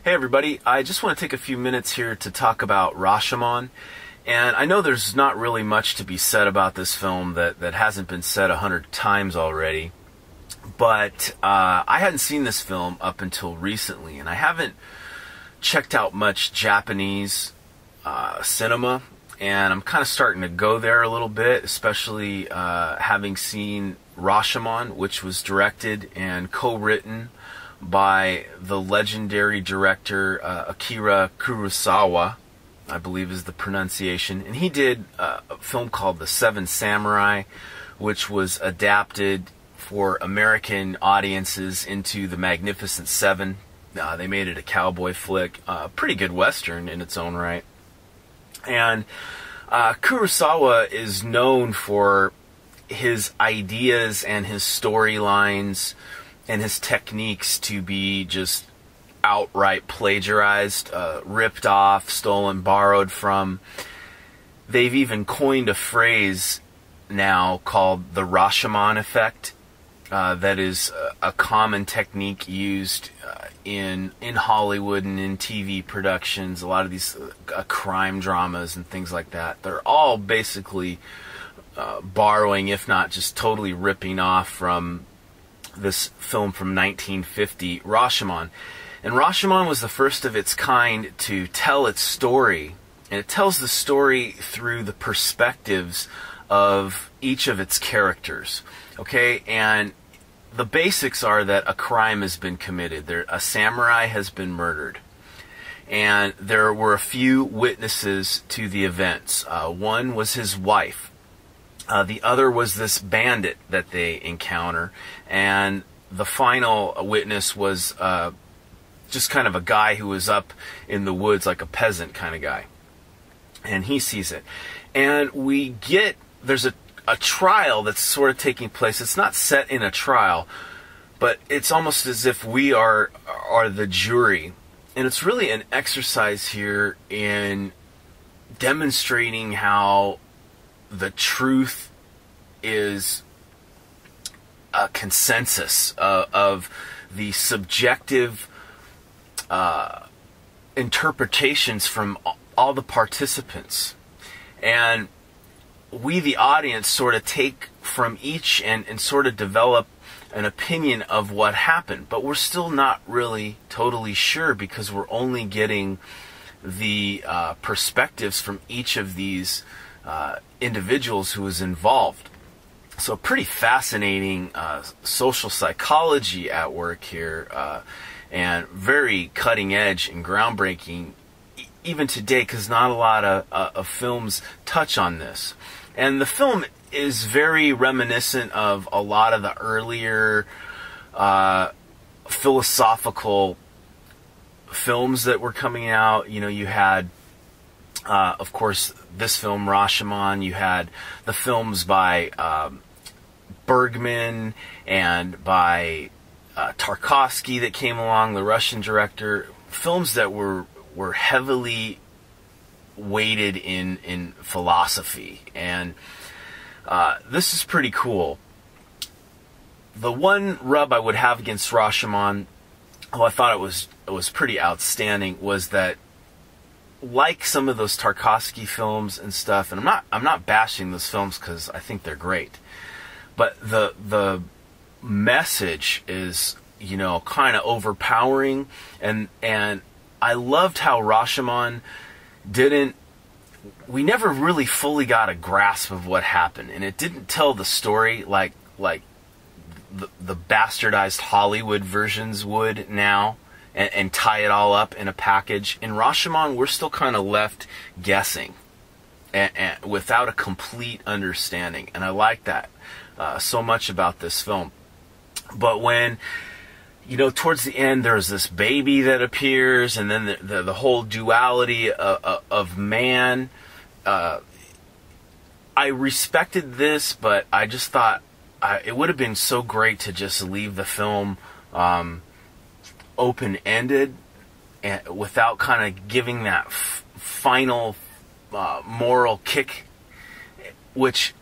Hey everybody, I just want to take a few minutes here to talk about Rashomon. And I know there's not really much to be said about this film that hasn't been said 100 times already. But I hadn't seen this film up until recently, and I haven't checked out much Japanese cinema. And I'm kind of starting to go there a little bit, especially having seen Rashomon, which was directed and co-written by the legendary director Akira Kurosawa, I believe is the pronunciation. And he did a film called The Seven Samurai, which was adapted for American audiences into The Magnificent Seven. They made it a cowboy flick, pretty good Western in its own right. And Kurosawa is known for his ideas and his storylines and his techniques to be just outright plagiarized, ripped off, stolen, borrowed from. They've even coined a phrase now called the Rashomon effect. That is a common technique used in Hollywood and in TV productions. A lot of these crime dramas and things like that. They're all basically borrowing, if not just totally ripping off from this film from 1950, Rashomon. And Rashomon was the first of its kind to tell its story. And it tells the story through the perspectives of each of its characters. Okay, and the basics are that a crime has been committed. A samurai has been murdered. And there were a few witnesses to the events. One was his wife. The other was this bandit that they encounter. And the final witness was just kind of a guy who was up in the woods, like a peasant kind of guy. And he sees it. And there's a trial that's sort of taking place. It's not set in a trial, but it's almost as if we are the jury. And it's really an exercise here in demonstrating how the truth is a consensus of the subjective interpretations from all the participants. And we, the audience, sort of take from each and sort of develop an opinion of what happened. But we're still not really totally sure because we're only getting the perspectives from each of these individuals who was involved. So pretty fascinating social psychology at work here, and very cutting edge and groundbreaking even today, because not a lot of films touch on this. And the film is very reminiscent of a lot of the earlier philosophical films that were coming out. You know, you had, of course, this film, Rashomon. You had the films by Bergman and by Tarkovsky that came along, the Russian director. Films that were heavily weighted in philosophy, and this is pretty cool. The one rub I would have against Rashomon, I thought it was pretty outstanding, was that, like some of those Tarkovsky films and stuff, and I'm not bashing those films because I think they're great, but the message is, you know, kind of overpowering, and I loved how Rashomon we never really fully got a grasp of what happened, and it didn't tell the story like the bastardized Hollywood versions would now, and tie it all up in a package. In Rashomon, we're still kind of left guessing and without a complete understanding, and I like that so much about this film. But when, you know, towards the end, there's this baby that appears, and then the whole duality of man. I respected this, but I just thought it would have been so great to just leave the film open-ended, and without kind of giving that final moral kick, which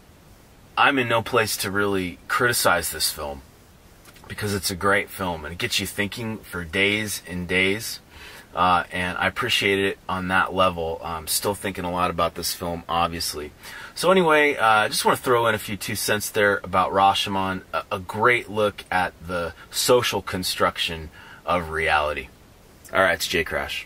I'm in no place to really criticize this film, because it's a great film and it gets you thinking for days and days. and I appreciate it on that level. I'm still thinking a lot about this film, obviously. So anyway, I just want to throw in a few 2 cents there about Rashomon, a great look at the social construction of reality. Alright, it's Jcrash.